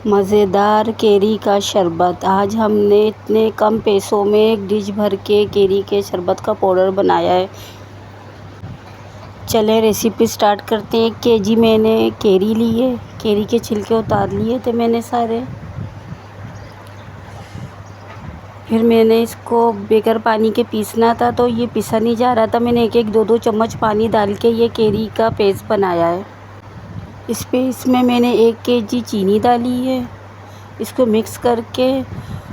मज़ेदार केरी का शरबत। आज हमने इतने कम पैसों में एक डिश भर के केरी के शरबत का पाउडर बनाया है। चलें रेसिपी स्टार्ट करते हैं। 1 केजी मैंने केरी ली है। केरी के छिलके उतार लिए थे मैंने सारे। फिर मैंने इसको बगैर पानी के पीसना था, तो ये पिसा नहीं जा रहा था। मैंने 1-1, 2-2 चम्मच पानी डाल के ये केरी का पेस्ट बनाया है। इसमें मैंने 1 केजी चीनी डाली है। इसको मिक्स करके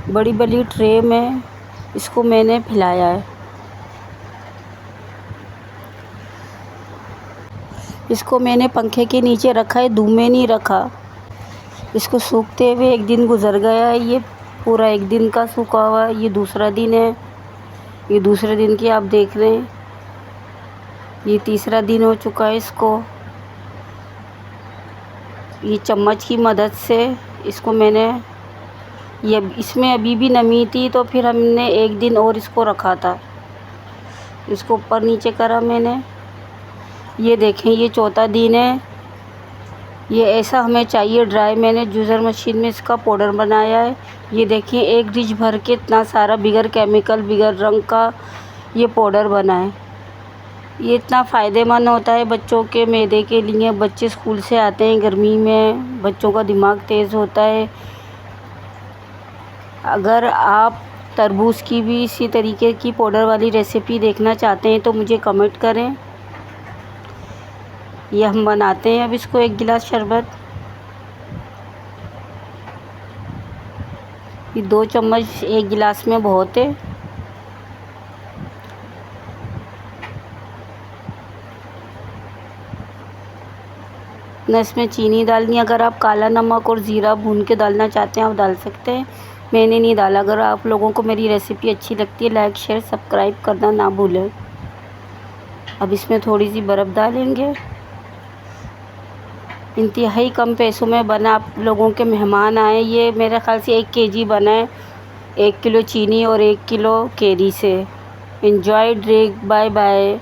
बड़ी बड़ी ट्रे में इसको मैंने फैलाया है। इसको मैंने पंखे के नीचे रखा है, धूप में नहीं रखा। इसको सूखते हुए 1 दिन गुजर गया है। ये पूरा 1 दिन का सूखा हुआ है। ये दूसरा दिन है। ये दूसरे दिन की आप देख रहे हैं। ये तीसरा दिन हो चुका है इसको। ये चम्मच की मदद से इसको मैंने इसमें अभी भी नमी थी, तो फिर हमने 1 दिन और इसको रखा था। इसको ऊपर नीचे करा मैंने। ये देखें, ये चौथा दिन है। ये ऐसा हमें चाहिए ड्राई। मैंने जूसर मशीन में इसका पाउडर बनाया है। ये देखिए, 1 डिश भर के इतना सारा बिगर केमिकल बिगर रंग का ये पाउडर बना है। ये इतना फ़ायदेमंद होता है बच्चों के मैदे के लिए। बच्चे स्कूल से आते हैं गर्मी में, बच्चों का दिमाग तेज़ होता है। अगर आप तरबूज की भी इसी तरीके की पाउडर वाली रेसिपी देखना चाहते हैं तो मुझे कमेंट करें। ये हम बनाते हैं अब इसको 1 गिलास शरबत। ये 2 चम्मच 1 गिलास में बहुत है। न इसमें चीनी डालनी। अगर आप काला नमक और ज़ीरा भून के डालना चाहते हैं आप डाल सकते हैं। मैंने नहीं डाला। अगर आप लोगों को मेरी रेसिपी अच्छी लगती है, लाइक शेयर सब्सक्राइब करना ना भूलें। अब इसमें थोड़ी सी बर्फ़ डालेंगे। इंतहाई कम पैसों में बना। आप लोगों के मेहमान आए। ये मेरे ख़्याल से 1 केजी बना है। 1 किलो चीनी और 1 किलो केरी से। Enjoy drink. Bye bye.